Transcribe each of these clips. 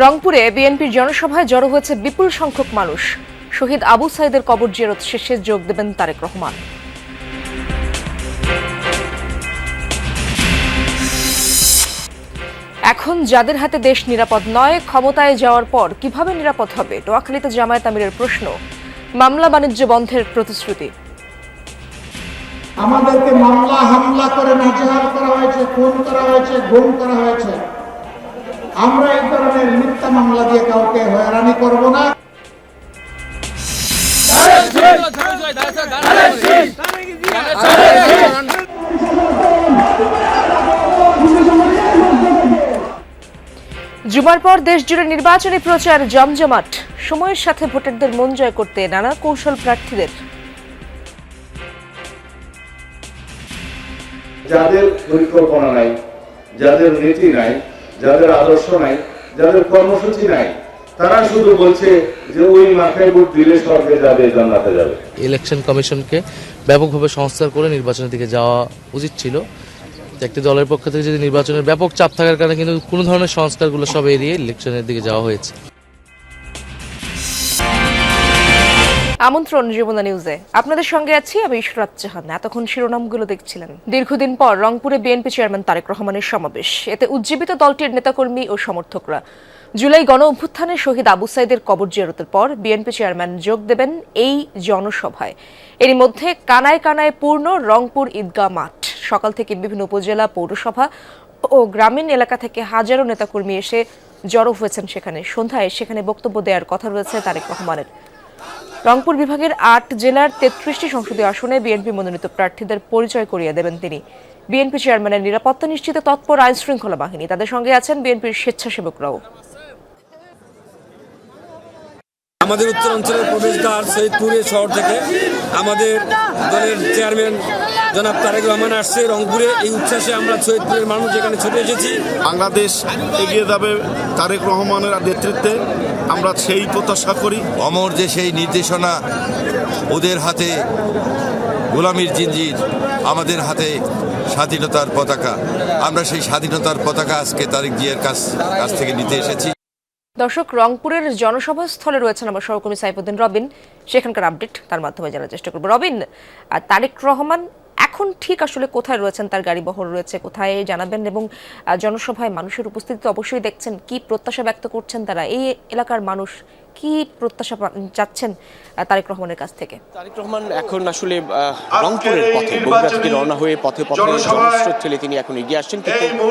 রংপুরে বিএনপির জনসভায় জড়ো হয়েছে বিপুল সংখ্যক মানুষ। শহীদ আবু সাইদের কবর জিয়ারত শেষে যোগ দেবেন তারেক রহমান। এখন যাদের হাতে দেশ নিরাপদ নয়, ক্ষমতায় যাওয়ার পর কিভাবে নিরাপদ হবে? নোয়াখালীতে জামায়াত আমিরের প্রশ্ন। মামলা বাণিজ্য বন্ধের প্রতিশ্রুতি। আমাদেরকে মামলা হামলা করে নাজেহাল করা হয়েছে, খুন করা হয়েছে, গুম করা হয়েছে। আমরা এই ধরনের মিথ্যা মামলা দিয়ে কাউকে হয়রানি করব না। জুমার পর দেশ জুড়ে নির্বাচনী প্রচার জমজমাট। সময়ের সাথে ভোটারদের মন জয় করতে নানা কৌশল প্রার্থীদের। যাদের পরিকল্পনা নাই, যাদের নীতি নাই, যাদের আদর্শ নাই, যাদের কর্মসূচি নাই, তারা শুধু বলছে যে ওই মাথায় ভোট দিলে স্বর্গে যাবে, জান্নাতে যাবে। ইলেকশন কমিশনকে ব্যাপকভাবে সংস্কার করে নির্বাচনের দিকে যাওয়া উচিত ছিল। একটি দলের পক্ষ থেকে যদি নির্বাচনের ব্যাপক চাপ থাকার কারণে কিন্তু কোনো ধরনের সংস্কারগুলো সব এড়িয়ে ইলেকশনের দিকে যাওয়া হয়েছে। আমন্ত্রণ যমুনা নিউজে, আপনাদের সঙ্গে আছি আমি ইশরাত জাহান। এতক্ষণ শিরোনামগুলো দেখছিলেন। দীর্ঘদিন পর রংপুরে বিএনপি চেয়ারম্যান তারেক রহমানের সমাবেশ। এতে উজ্জীবিত দলটির নেতাকর্মী ও সমর্থকরা। জুলাই গণ অভ্যুত্থানে শহীদ আবু সাইদের কবর জিয়ারতের পর বিএনপি চেয়ারম্যান যোগ দেবেন এই জনসভায়। এরই মধ্যে কানায় কানায় পূর্ণ রংপুর ঈদগাহ মাঠ। সকাল থেকে বিভিন্ন উপজেলা, পৌরসভা ও গ্রামীণ এলাকা থেকে হাজারো নেতাকর্মী এসে জড়ো হয়েছেন সেখানে। সন্ধ্যায় সেখানে বক্তব্য দেওয়ার কথা রয়েছে তারেক রহমানের। রংপুর বিভাগের ৮ জেলার ৩৩টি সংসদীয় আসনে বিএনপি মনোনীত প্রার্থীদের পরিচয় করিয়ে দেবেন তিনি। বিএনপি চেয়ারম্যানের নিরাপত্তা নিশ্চিতে তৎপর আইন শৃঙ্খলা বাহিনী। তাদের সঙ্গে আছেন বিএনপির স্বেচ্ছাসেবকরাও। আমাদের উত্তরাঞ্চলের প্রবেশদ্বার সৈয়দপুরের শহর থেকে আমাদের দলের চেয়ারম্যান জনাব তারেক রহমান আসছে রংপুরে। এই উচ্ছ্বাসে আমরা সৈয়দপুরের মানুষ এখানে ছুটে এসেছি। বাংলাদেশ এগিয়ে যাবে তারেক রহমানের নেতৃত্বে, আমরা সেই প্রত্যাশা করি। অমর যে সেই নির্দেশনা, ওদের হাতে গোলামির জিঞ্জির, আমাদের হাতে স্বাধীনতার পতাকা। আমরা সেই স্বাধীনতার পতাকা আজকে তারেক জিয়ার কাছ থেকে নিতে এসেছি। দর্শক, রংপুরের জনসভা স্থলে রয়েছেন আমার সহকর্মী সাইফুদ্দিন রবিন। সেখানকার আপডেট তার মাধ্যমে জানার চেষ্টা করবো। রবিন, তারেক রহমান এখন ঠিক আসলে কোথায় রয়েছেন, তার গাড়ি বহর রয়েছে কোথায় জানাবেন, এবং জনসভায় মানুষের উপস্থিতি অবশ্যই দেখছেন, কি প্রত্যাশা ব্যক্ত করছেন তারা, এই এলাকার মানুষ কি প্রত্যাশা চাচ্ছেন তারেক রহমানের কাছ থেকে? তারেক রহমান এখন আসলে রংপুরের পথে, বগুড়া থেকে রওনা হয়ে পথে পথে জনস্রোত ঠেলে তিনি এখন এগিয়ে আসছেন। কিন্তু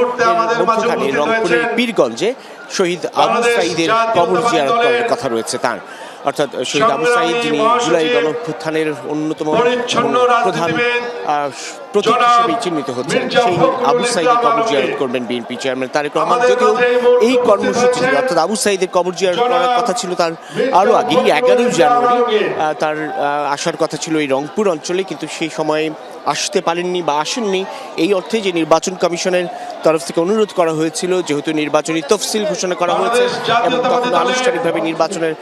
মধ্যখানে রংপুরের পীরগঞ্জে শহীদ আবু সাইদের কবর জিয়ারত করার কথা রয়েছে তার। অর্থাৎ শহীদ আবু সাইদ, যিনি জুলাই গণ অভ্যুত্থানের অন্যতম প্রধান প্রতীক হিসেবে চিহ্নিত হচ্ছেন, সেই আবু সাইদের কবর জিয়ারত করবেন বিএনপি চেয়ারম্যান তারেক রহমান। যদিও এই কর্মসূচি অর্থাৎ আবু সাইদের কবর জিয়ারত করার কথা ছিল তার আরও আগে, 11 জানুয়ারি তার আসার কথা ছিল এই রংপুর অঞ্চলে, কিন্তু সেই সময় আসতে পারেননি বা আসেননি। এই অর্থে যে নির্বাচন কমিশনের তরফ থেকে অনুরোধ করা হয়েছিল, যেহেতু নির্বাচনী তফসিল ঘোষণা করা হয়েছে এবং তখন আনুষ্ঠানিকভাবে নির্বাচনের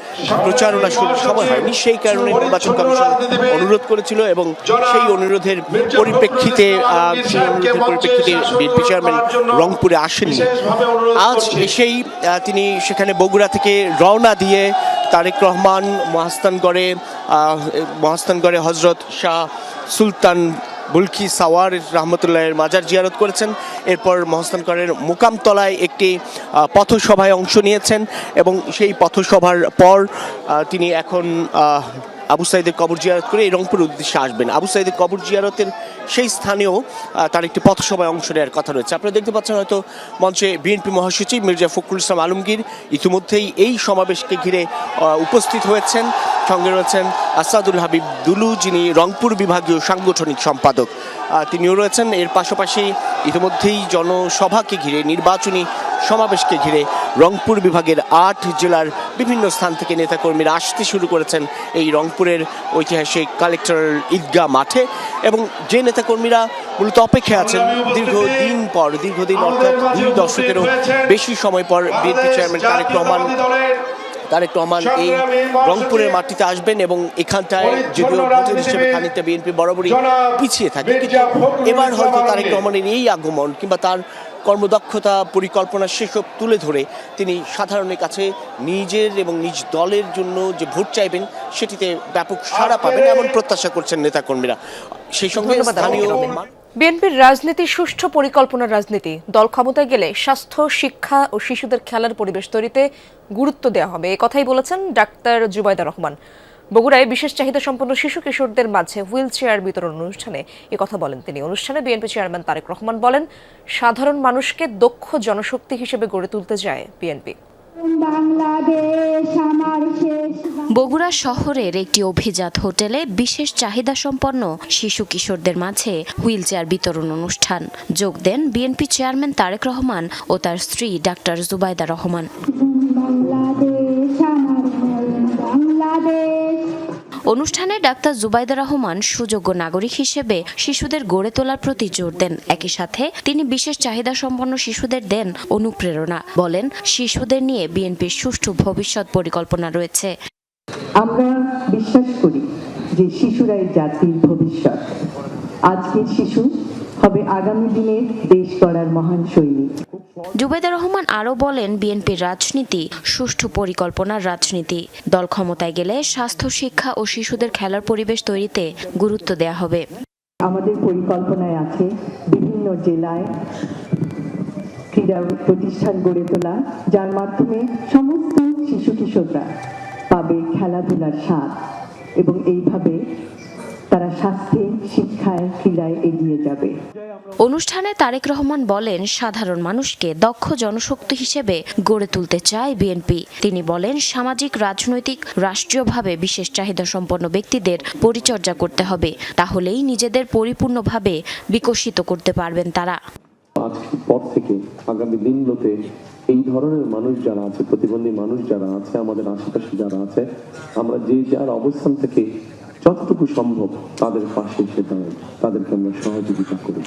প্রচারণা শুরুর সময় হয়নি, সেই কারণে নির্বাচন কমিশন অনুরোধ করেছিল এবং সেই অনুরোধের পরিপ্রেক্ষিতে বিএনপি চেয়ারম্যান রংপুরে আসেননি। আজ এসেই তিনি সেখানে বগুড়া থেকে রওনা দিয়ে তারেক রহমান মহাস্থানগড়ে হজরত শাহ সুলতান বুলকি সাওয়ার রহমতুল্লাহের মাজার জিয়ারত করেছেন। এরপর মহাস্থানগড়ের মোকামতলায় একটি পথসভায় অংশ নিয়েছেন এবং সেই পথসভার পর তিনি এখন আবু সাইদের কবর জিয়ারত করে এই রংপুরের উদ্দেশ্যে আসবেন। আবু সাইদের কবর জিয়ারতের সেই স্থানেও তার একটি পথসভায় অংশ নেওয়ার কথা রয়েছে। আপনারা দেখতে পাচ্ছেন হয়তো মঞ্চে বিএনপি মহাসচিব মির্জা ফখরুল ইসলাম আলমগীর ইতিমধ্যেই এই সমাবেশকে ঘিরে উপস্থিত হয়েছেন। সঙ্গে রয়েছেন আসাদুল হাবিব দুলু, যিনি রংপুর বিভাগীয় সাংগঠনিক সম্পাদক, তিনিও রয়েছেন। এর পাশাপাশি ইতিমধ্যেই জনসভাকে ঘিরে, নির্বাচনী সমাবেশকে ঘিরে রংপুর বিভাগের 8 জেলার বিভিন্ন স্থান থেকে নেতাকর্মীরা আসতে শুরু করেছেন এই রংপুরের ঐতিহাসিক কালেক্টর ঈদগাহ মাঠে। এবং যে নেতাকর্মীরা মূলত অপেক্ষায় আছেন দীর্ঘদিন অর্থাৎ 2 দশকেরও বেশি সময় পর বিএনপি চেয়ারম্যান তারেক রহমান তারেক রহমান এই রংপুরের মাটিতে আসবেন এবং এখানটায় যদিও ভোটের হিসেবে খানিকটা বিএনপি বরাবরই পিছিয়ে থাকে, কিন্তু এবার হয়তো তারেক রহমানের এই আগমন কিংবা তার কর্মদক্ষতা পরিকল্পনা সেসব তুলে ধরে তিনি সাধারণের কাছে নিজের এবং নিজ দলের জন্য যে ভোট চাইবেন সেটিতে ব্যাপক সাড়া পাবেন এমন প্রত্যাশা করছেন নেতাকর্মীরা। সেই সঙ্গে স্থানীয় বিএনপির রাজনীতি সুষ্ঠু পরিকল্পনার রাজনীতি। দল ক্ষমতায় গেলে স্বাস্থ্য, শিক্ষা ও শিশুদের খেলার পরিবেশ তৈরিতে গুরুত্ব দেওয়া হবে, এ কথাই বলেছেন ডাক্তার জুবাইদা রহমান। বগুড়ায় বিশেষ চাহিদা সম্পন্ন শিশু কিশোরদের মাঝে হুইল চেয়ার বিতরণ অনুষ্ঠানে এ কথা বলেন তিনি। অনুষ্ঠানে বিএনপি চেয়ারম্যান তারেক রহমান বলেন, সাধারণ মানুষকে দক্ষ জনশক্তি হিসেবে গড়ে তুলতে চায় বিএনপি। বগুড়া শহরের একটি অভিজাত হোটেলে বিশেষ চাহিদা সম্পন্ন শিশু কিশোরদের মাঝে হুইল চেয়ার বিতরণ অনুষ্ঠান। যোগ দেন বিএনপি চেয়ারম্যান তারেক রহমান ও তার স্ত্রী ডাক্তার জুবাইদা রহমান। অনুষ্ঠানে ডাক্তার জুবাইদা রহমান সুযোগ্য নাগরিক হিসেবে শিশুদের গড়ে তোলার প্রতি জোর দেন। একই সাথে তিনি বিশেষ চাহিদা সম্পন্ন শিশুদের দেন অনুপ্রেরণা। বলেন, শিশুদের নিয়ে বিএনপির সুষ্ঠু ভবিষ্যৎ পরিকল্পনা রয়েছে। আমরা বিশ্বাস করি যে শিশুরাই জাতির ভবিষ্যৎ। আজকের শিশু হবে আগামী দিনের দেশ গড়ার মহান সৈনিক। জুবাইদা রহমান আরও বলেন, বিএনপির রাজনীতি সুষ্ঠু পরিকল্পনার রাজনীতি। দল ক্ষমতায় গেলে স্বাস্থ্য, শিক্ষা ও শিশুদের খেলার পরিবেশ তৈরিতে গুরুত্ব দেওয়া হবে। আমাদের পরিকল্পনায় আছে বিভিন্ন জেলায় ক্রীড়া প্রতিষ্ঠান গড়ে তোলা, যার মাধ্যমে সমস্ত শিশু কিশোররা পাবে খেলাধুলার স্বাদ এবং এইভাবে তারা স্বাস্থ্যে, শিক্ষায়, ক্রীড়ায় এগিয়ে যাবে। অনুষ্ঠানে তারেক রহমান বলেন, সাধারণ মানুষকে দক্ষ জনশক্তি হিসেবে গড়ে তুলতে চায় বিএনপি। তিনি বলেন, সামাজিক, রাজনৈতিক, রাষ্ট্রীয়ভাবে বিশেষ চাহিদা সম্পন্ন ব্যক্তিদের পরিচর্যা করতে হবে, তাহলেই নিজেদের পরিপূর্ণভাবে বিকশিত করতে পারবেন তারা। আজকের পর থেকে আগামী দিনগুলোতে এই ধরনের মানুষ যারা আছে, প্রতিবন্ধী মানুষ যারা আছে, আমাদের আশেপাশে যারা আছে, আমরা যে যার অবস্থান থেকে যতটুকু সম্ভব তাদের পাশে এসে দাঁড়াই, তাদেরকে আমরা সহযোগিতা করি।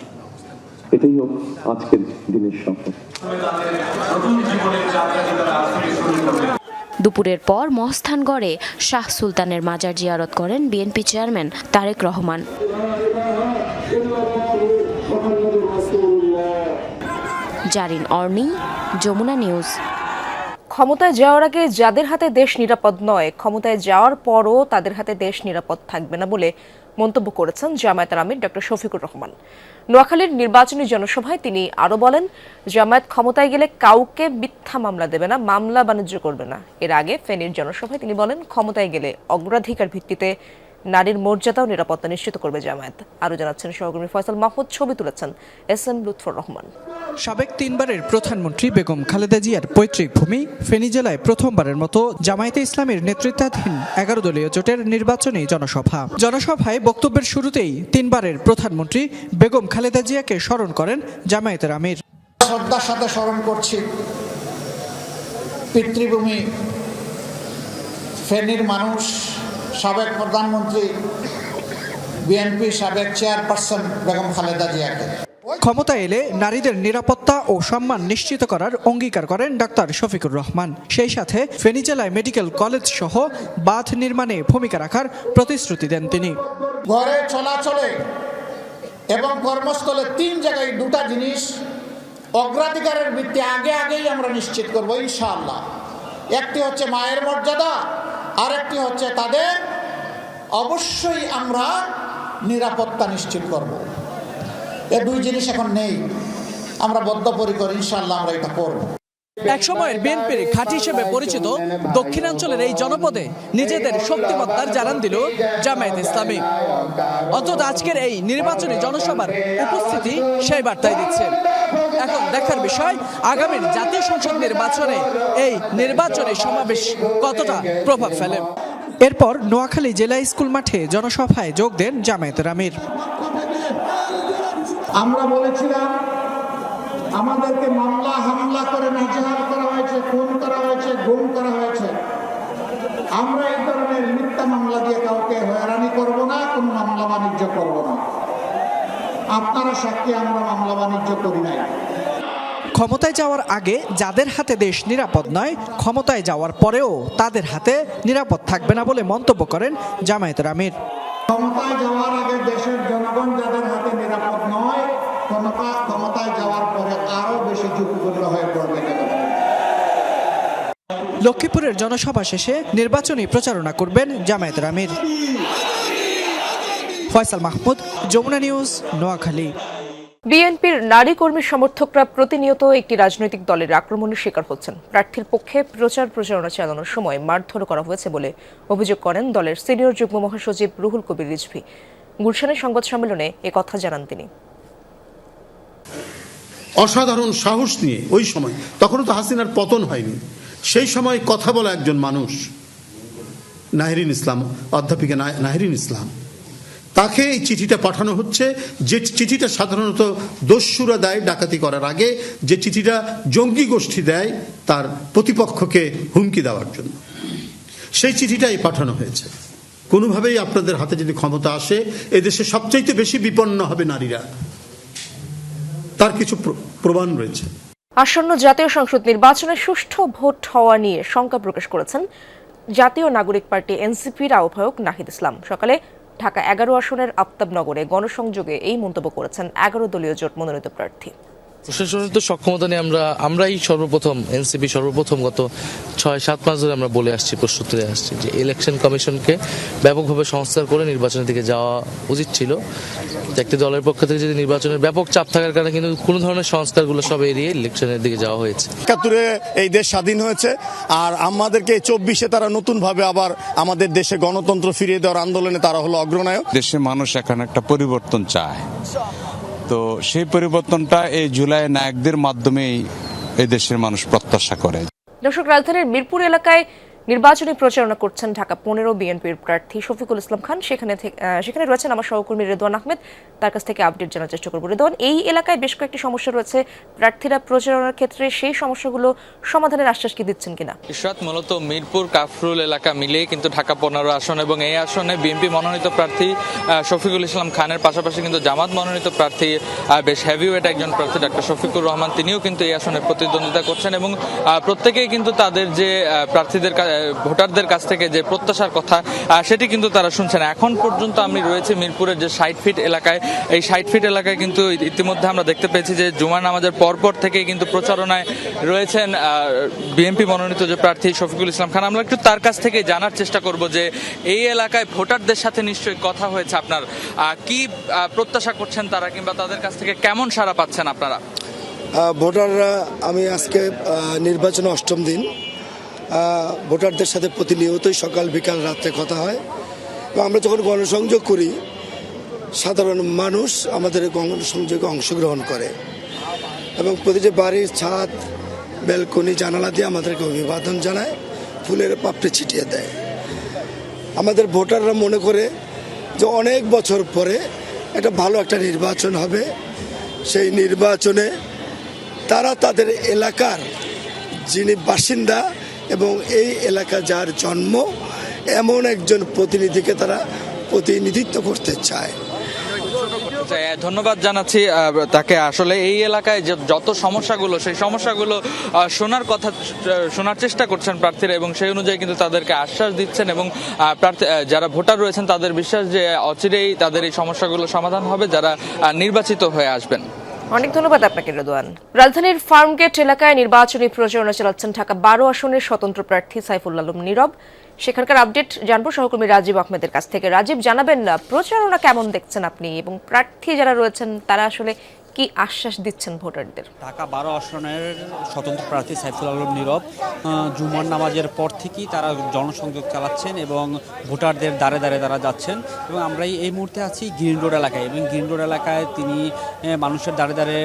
এটাই হোক আজকের দিনের শপথ। দুপুরের পর মহস্থানগড়ে শাহ সুলতানের মাজার জিয়ারত করেন BNP chairman Tarique Rahman. Zarin অর্নি, Jamuna news. ক্ষমতায় যাওয়ার আগে যাদের হাতে দেশ নিরাপদ নয়, ক্ষমতায় যাওয়ার পরও তাদের হাতে দেশ নিরাপদ থাকবে না বলে মন্তব্য করেছেন জামায়াতের আমির ডক্টর শফিকুর রহমান। নোয়াখালীর নির্বাচনী জনসভায় তিনি আরও বলেন, জামায়াত ক্ষমতায় গেলে কাউকে মিথ্যা মামলা দেবে না, মামলা বাণিজ্য করবে না। এর আগে ফেনীর জনসভায় তিনি বলেন, ক্ষমতায় গেলে অগ্রাধিকার ভিত্তিতে নারীর মর্যাদা ও নিরাপত্তা নিশ্চিত করবে জামায়াত। আরও জানাচ্ছেন সহকর্মী ফয়সাল মাহমুদ, ছবি তুলেছেন এস.এম. লুৎফর রহমান। সাবেক তিনবারের প্রধানমন্ত্রী বেগম খালেদা জিয়ার পৈতৃক ভূমি ফেনী জেলায় প্রথমবারের মতো জামায়াতে ইসলামীর নেতৃত্বাধীন 11 দলীয় জোটের নির্বাচনী জনসভায় বক্তব্যের শুরুতেই তিনবারের প্রধানমন্ত্রী বেগম খালেদা জিয়াকে স্মরণ করেন জামায়াতের আমির। শ্রদ্ধার সাথে স্মরণ করছি পিতৃভূমি ফেনীর মানুষ, সাবেক প্রধানমন্ত্রী, বিএনপি সাবেক চেয়ারপারসন বেগম খালেদা জিয়াকে। ক্ষমতায় এলে নারীদের নিরাপত্তা ও সম্মান নিশ্চিত করার অঙ্গীকার করেন ডাক্তার শফিকুর রহমান। সেই সাথে ফেনী জেলায় মেডিকেল কলেজ সহ বাঁধ নির্মাণে ভূমিকা রাখার প্রতিশ্রুতি দেন তিনি। ঘরে চলাচলে এবং কর্মস্থলে 3 জায়গায় 2টা জিনিস অগ্রাধিকারের ভিত্তি আগেই আমরা নিশ্চিত করব ইনশাআল্লাহ। একটি হচ্ছে মায়ের মর্যাদা, আরেকটি হচ্ছে তাদের অবশ্যই আমরা নিরাপত্তা নিশ্চিত করব। এই 2 জিনিস এখন নেই, আমরা বদ্ধপরিকর, ইনশাআল্লাহ আমরা এটা করব। একসময়ের বিএনপির ঘাঁটি হিসেবে পরিচিত দক্ষিণাঞ্চলের এই জনপদে নিজেদের শক্তিমত্তার জানান দিল জামায়াত ইসলামী। অন্তত আজকের এই নির্বাচনী জনসভার উপস্থিতি সেই বার্তাই দিচ্ছে। এখন দেখার বিষয়, আগামীর জাতীয় সংসদ নির্বাচনে এই নির্বাচনী সমাবেশ কতটা প্রভাব ফেলে। এরপর নোয়াখালী জেলা স্কুল মাঠে জনসভায় যোগ দেন জামায়াতের আমির। আমরা বলেছিলাম আমাদেরকে মামলা হামলা করে নাজেহাল করা হয়েছে, খুন করা হয়েছে, গুম করা হয়েছে। আমরা এই ধরনের মিথ্যা মামলা দিয়ে কাউকে হয়রানি করব না, কোনো মামলা বাণিজ্য করব না। আপনারা সাক্ষী, আমরা মামলা বাণিজ্য করি নাই। ক্ষমতায় যাওয়ার আগে যাদের হাতে দেশ নিরাপদ নয়, ক্ষমতায় যাওয়ার পরেও তাদের হাতে নিরাপদ থাকবে না বলে মন্তব্য করেন জামায়াতের আমির। ক্ষমতায় যাওয়ার আগে দেশের জনগণ যাদের হাতে নিরাপদ নয়, ক্ষমতায় যাওয়ার পরে আরো বেশি ঝুঁকিপূর্ণ হয়ে পড়বে। লক্ষ্মীপুরের জনসভা শেষে নির্বাচনী প্রচারণা করবেন জামায়াতের আমির। ফয়সাল মাহমুদ, যমুনা নিউজ, নোয়াখালী। বিএনপির নারী কর্মী সমর্থকরা প্রতিনিয়ত একটি রাজনৈতিক দলের আক্রমণের শিকার হচ্ছেন। প্রার্থীর পক্ষে প্রচারণা চালানোর সময় মারধর করা হয়েছে বলে অভিযোগ করেন দলের সিনিয়র যুগ্ম মহাসচিব রুহুল কবির রিজভী। গুলশানের সংবাদ সম্মেলনে একথা জানান তিনি। অসাধারণ সাহস নিয়ে ওই সময়, তখনও তো হাসিনার পতন হয়নি, সেই সময় কথা বলা একজন মানুষ, নাহিরিন ইসলাম, অধ্যাপিকা নাহিরিন ইসলাম, তাকে এই চিঠিটা পাঠানো হচ্ছে, যে চিঠিটা সাধারণত দস্যুরা দেয় ডাকাতি করার আগে, যে চিঠিটা জঙ্গি গোষ্ঠী দেয় তার প্রতিপক্ষকে হুমকি দেওয়ার জন্য। সেই চিঠিটাই পাঠানো হয়েছে। কোনোভাবেই আপনাদের হাতে যদি ক্ষমতা আসে, এদেশে সবচাইতে বেশি বিপন্ন হবে নারীরা, তার কিছু প্রমাণ রয়েছে। আসন্ন জাতীয় সংসদ নির্বাচনে সুষ্ঠু ভোট হওয়া নিয়ে শঙ্কা প্রকাশ করেছেন জাতীয় নাগরিক পার্টি এনসিপির আহ্বায়ক নাহিদ ইসলাম। সকালে ঢাকা 11 আসনের আফতাবনগরে গণসংযোগে এই মন্তব্য করেছেন 11 দলীয় জোট মনোনীত প্রার্থী। প্রশাসনিক সক্ষমতা নিয়ে আমরাই সর্বপ্রথম, এনসিপি সর্বপ্রথম গত 6-7 মাস ধরে আমরা বলে আসছি, প্রস্তুত হয়ে আসছি যে ইলেকশন কমিশনকে ব্যাপকভাবে সংস্কার করে নির্বাচনের দিকে যাওয়া উচিত ছিল। একটি দলের পক্ষ থেকে যদি নির্বাচনের ব্যাপক চাপ থাকার কারণে কিন্তু কোনো ধরনের সংস্কারগুলো সব এড়িয়ে ইলেকশনের দিকে যাওয়া হয়েছে। ৭১-এ এই দেশ স্বাধীন হয়েছে, আর আমাদেরকে 24-এ তারা নতুনভাবে আবার আমাদের দেশে গণতন্ত্র ফিরিয়ে দেওয়ার আন্দোলনে তারা হলো অগ্রনায়ক। দেশের মানুষ এখন একটা পরিবর্তন চায়, তো সেই পরিবর্তনটা এই জুলাই নায়কদের মাধ্যমেই এই দেশের মানুষ প্রত্যাশা করে। দর্শক, রাজধানীর মিরপুর এলাকায় নির্বাচনী প্রচারণা করছেন ঢাকা 15 বিএনপির প্রার্থী শফিকুল ইসলাম খান। সেখানে রয়েছেন আমার সহকর্মী রেদওয়ান আহমেদ। তার কাছ থেকে আপডেট জানার চেষ্টা করব। রেদওয়ান, এই এলাকায় বেশ কয়েকটি সমস্যা রয়েছে, প্রার্থীরা প্রচারণার ক্ষেত্রে সেই সমস্যাগুলো সমাধানের আশ্বাস কি দিচ্ছেন কিনা? ইশরাত, মূলত মিরপুর কাফরুল এলাকা মিলিয়ে কিন্তু ঢাকা 15 আসন, এবং এই আসনে বিএনপি মনোনীত প্রার্থী শফিকুল ইসলাম খানের পাশাপাশি কিন্তু জামাত মনোনীত প্রার্থী বেশ হেভিওয়েট একজন প্রার্থী ডক্টর শফিকুর রহমান, তিনিও কিন্তু এই আসনে প্রতিদ্বন্দ্বিতা করছেন, এবং প্রত্যেকেই কিন্তু তাদের যে প্রার্থীদের ভোটারদের কাছ থেকে যে প্রত্যাশার কথা সেটি কিন্তু তারা শুনছেন। এখন পর্যন্ত আমি রয়েছে মিরপুরের যে 60 ফিট এলাকায়। এই 60 ফিট এলাকায় কিন্তু ইতিমধ্যে আমরা দেখতে পেয়েছি যে জুমার নামাজের পরপর থেকে কিন্তু প্রচারণায় রয়েছেন বিএনপি মনোনীত যে প্রার্থী শফিকুল ইসলাম খান। আমরা একটু তার কাছ থেকে জানার চেষ্টা করব যে এই এলাকায় ভোটারদের সাথে নিশ্চয়ই কথা হয়েছে, আপনার কি প্রত্যাশা করছেন তারা, কিংবা তাদের কাছ থেকে কেমন সাড়া পাচ্ছেন আপনারা? ভোটাররা, আমি আজকে নির্বাচনে 8ম দিন, ভোটারদের সাথে প্রতিনিয়তই সকাল বিকাল রাত্রে কথা হয়, এবং আমরা যখন গণসংযোগ করি সাধারণ মানুষ আমাদের গণসংযোগে অংশগ্রহণ করে, এবং প্রতিটি বাড়ির ছাদ, ব্যালকনি, জানালা দিয়ে আমাদেরকে অভিবাদন জানায়, ফুলের পাপড়ি ছিটিয়ে দেয়। আমাদের ভোটাররা মনে করে যে অনেক বছর পরে একটা ভালো একটা নির্বাচন হবে, সেই নির্বাচনে তারা তাদের এলাকার যিনি বাসিন্দা এবং এই এলাকা যার জন্ম, এমন একজন প্রতিনিধিকে তারা প্রতিনিধিত্ব করতে চায়। ধন্যবাদ জানাচ্ছি তাকে। আসলে এই এলাকায় যত সমস্যাগুলো, সেই সমস্যাগুলো শোনার চেষ্টা করছেন প্রার্থীরা, এবং সেই অনুযায়ী কিন্তু তাদেরকে আশ্বাস দিচ্ছেন, এবং যারা ভোটার রয়েছেন তাদের বিশ্বাস যে অচিরেই তাদের এই সমস্যাগুলো সমাধান হবে যারা নির্বাচিত হয়ে আসবেন। অনেক ধন্যবাদ আপনাকে রেদওয়ান। রাজধানীর ফার্মগেট এলাকায় নির্বাচনী প্রচারণা চালাচ্ছেন ঢাকা 12 আসনের স্বতন্ত্র প্রার্থী সাইফুল আলম নীরব। সেখানকার আপডেট জানবো সহকর্মী রাজীব আহমেদের কাছ থেকে। রাজীব, জানাবেন না প্রচারণা কেমন দেখছেন আপনি, এবং প্রার্থী যারা রয়েছেন তারা আসলে কি আশ্বাস দিচ্ছেন ভোটারদের? ঢাকা 12 আসনের স্বতন্ত্র প্রার্থী সাইফুল আলম নীরব জুমার নামাজের পর থেকেই তারা জনসংযোগ চালাচ্ছেন এবং ভোটারদের দ্বারে দ্বারে তারা যাচ্ছেন, এবং আমরা এই মুহূর্তে আছি গ্রিন রোড এলাকায়, এবং গ্রিন রোড এলাকায় তিনি মানুষের দ্বারে দ্বারে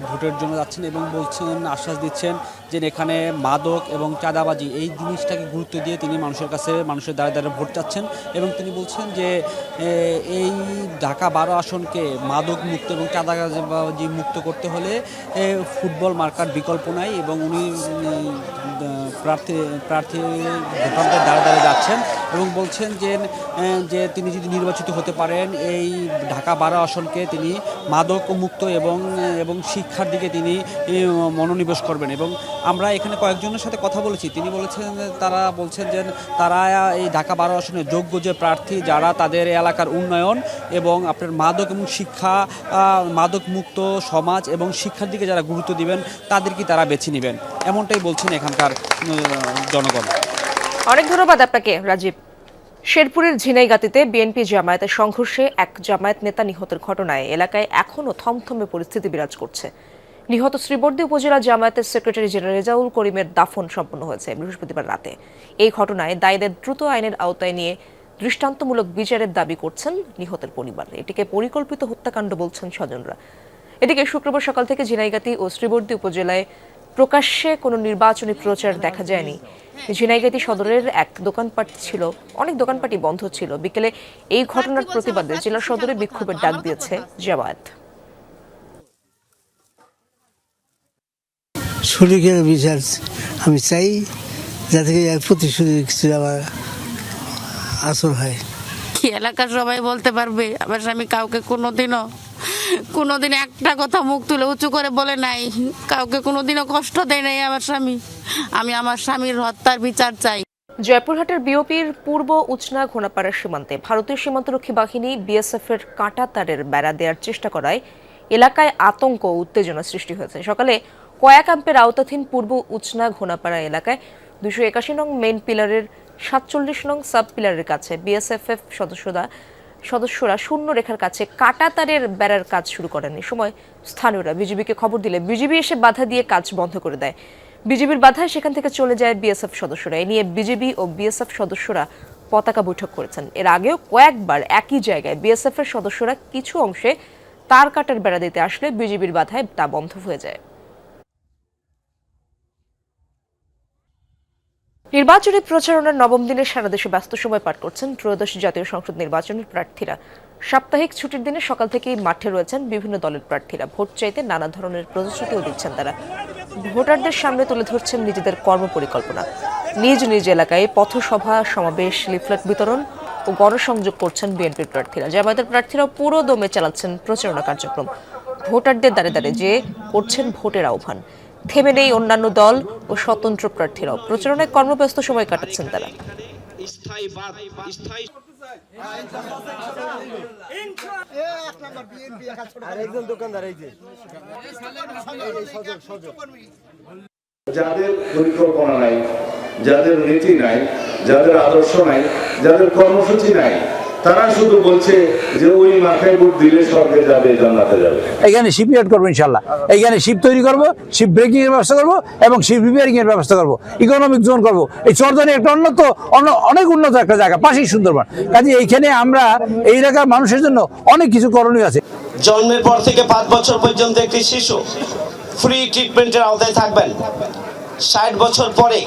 ভোটের জন্য যাচ্ছেন এবং বলছেন, আশ্বাস দিচ্ছেন যে এখানে মাদক এবং চাঁদাবাজি এই জিনিসটাকে গুরুত্ব দিয়ে তিনি মানুষের দ্বারে দ্বারে ভোট চাচ্ছেন, এবং তিনি বলছেন যে এই ঢাকা 12 আসনকে মাদক মুক্ত এবং চাঁদাবাজি মুক্ত করতে হলে ফুটবল মার্কার বিকল্প নাই, এবং উনি প্রার্থী ভোটারদের দ্বারে দ্বারে যাচ্ছেন এবং বলছেন যে তিনি যদি নির্বাচিত হতে পারেন এই ঢাকা 12 আসনকে তিনি মাদক মুক্ত এবং শিক্ষার দিকে তিনি মনোনিবেশ করবেন। এবং আমরা এখানে কয়েকজনের সাথে কথা বলেছি, তিনি বলেছেন তারা বলছেন যে তারা এই ঢাকা 12 আসনে যোগ্য যে প্রার্থী যারা তাদের এলাকার উন্নয়ন এবং আপনার মাদক এবং শিক্ষা, মাদক মুক্ত সমাজ এবং শিক্ষার দিকে যারা গুরুত্ব দিবেন তাদেরকে তারা বেছে নেবেন, এমনটাই বলছেন এখানকার জনগণ। অনেক ধন্যবাদ আপনাকে রাজীব। শেরপুরের ঝিনাইগাতীতে বিএনপি জামায়াতের সংঘর্ষে এক জামায়াত নেতা নিহতের ঘটনায় এলাকায় এখনও থমথমে পরিস্থিতি বিরাজ করছে। নিহত শ্রীবর্দী উপজেলা জামায়াতের সেক্রেটারি জেনারেল রেজাউল করিমের দাফন সম্পন্ন হয়েছে বৃহস্পতিবার রাতে। এই ঘটনায় দায়ীদের দ্রুত আইনের আওতায় নিয়ে দৃষ্টান্তমূলক বিচারের দাবি করছেন নিহতের পরিবার। এটিকে পরিকল্পিত হত্যাকাণ্ড বলছেন স্বজনরা। এদিকে শুক্রবার সকাল থেকে ঝিনাইগাতী ও শ্রীবর্দী উপজেলায় প্রকাশ্যে কোনো নির্বাচনী প্রচার দেখা যায়নি। ঝিনাইগাতী সদরের অনেক দোকানপাটই বন্ধ ছিল। বিকেলে এই ঘটনার প্রতিবাদে জেলা সদরে বিক্ষোভের ডাক দিয়েছে জামায়াত। সঠিকের বিচার আমি চাই, যাতে এর প্রতিশ্রুতি কিছু আবার আসল হয়। কি এলাকার সবাই বলতে পারবে আমার স্বামী কাউকে কোনোদিন একটা কথা মুখ তুলে উঁচু করে বলে নাই, কাউকে কোনোদিনও কষ্ট দেয় নাই আমার স্বামী। আমি আমার স্বামীর হত্যার বিচার চাই। জয়পুরহাটের বিওপির পূর্ব উচনা ঘোনাপাড়া সীমান্তে ভারতীয় সীমান্তরক্ষী বাহিনী বিএসএফ এর কাঁটা তারের বেড়া দেওয়ার চেষ্টা করায় এলাকায় আতঙ্ক ও উত্তেজনা সৃষ্টি হয়েছে। সকালে কয়া ক্যাম্পের আওতাধীন পূর্ব উচনা ঘোনাপাড়া এলাকায় 281 নং মেইন পিলারের 47 নং সাব পিলারের কাছে বিএসএফ সদস্যরা শূন্য রেখার কাছে কাঁটা তারের বেড়ার কাজ শুরু করেন। এই সময় স্থানীয়রা বিজিবিকে খবর দিলে বিজিবি এসে বাধা দিয়ে কাজ বন্ধ করে দেয়। বিজিবির বাধায় সেখান থেকে চলে যায় বিএসএফ সদস্যরা। এ নিয়ে বিজিবি ও বিএসএফ সদস্যরা পতাকা বৈঠক করেছেন। এর আগেও কয়েকবার একই জায়গায় বিএসএফ এর সদস্যরা কিছু অংশে তার কাটার বেড়া দিতে আসলে বিজিবির বাধায় তা বন্ধ হয়ে যায়। নির্বাচনী প্রচারণার নবম দিনে সারা দেশে ব্যস্ত সময় পার করছেন ত্রয়োদশ জাতীয় সংসদ নির্বাচনের প্রার্থীরা। সাপ্তাহিক ছুটির দিনে সকাল থেকেই মাঠে রয়েছেন বিভিন্ন দলের প্রার্থীরা। ভোট চাইতে নানা ধরনের প্রতিশ্রুতিও দিচ্ছেন তারা। ভোটারদের সামনে তুলে ধরছেন নিজেদের কর্মপরিকল্পনা। নিজ নিজ এলাকায় পথসভা, সমাবেশ, লিফলেট বিতরণ ও গণসংযোগ করছেন বিএনপির প্রার্থীরা। জামায়াতের প্রার্থীরাও পুরো দমে চালাচ্ছেন প্রচারণা কার্যক্রম। ভোটারদের দ্বারে দ্বারে যে করছেন ভোটের আহ্বান। থেমে নেই অন্যান্য দল ও স্বতন্ত্র প্রার্থীরাও। প্রচারণায় কর্মব্যস্ত সময় কাটাচ্ছেন তারা। যাদের পরিকল্পনা নাই, যাদের নীতি নাই, যাদের আদর্শ নাই, যাদের কর্মসূচি নাই, তারা শুধু বলছে যে ওই মাথায় ভোট দিলে স্বর্গে যাবে, জান্নাতে যাবে। এখানে শিপ এড করবো ইনশাল্লাহ। এইখানে শিপ তৈরি করবো, শিপ ব্রেকিং এর ব্যবস্থা করবো এবং শিপ রিপেয়ারিং এর ব্যবস্থা করবো, ইকোনমিক জোন করবো। এই চরদানি একটা অনেক উন্নত একটা জায়গা, পাশেই সুন্দরবন। কাজে এইখানে আমরা এই এলাকার মানুষের জন্য অনেক কিছু করণীয় আছে। জন্মের পর থেকে 5 বছর পর্যন্ত একটি শিশু ফ্রি ট্রিটমেন্টের আওতায় থাকবেন। 60 বছর পরে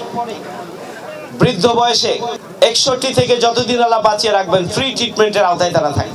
বৃদ্ধ বয়সে 61 থেকে যতদিন আল্লাহ বাঁচিয়ে রাখবেন ফ্রি ট্রিটমেন্টের আওতায় তারা থাকে।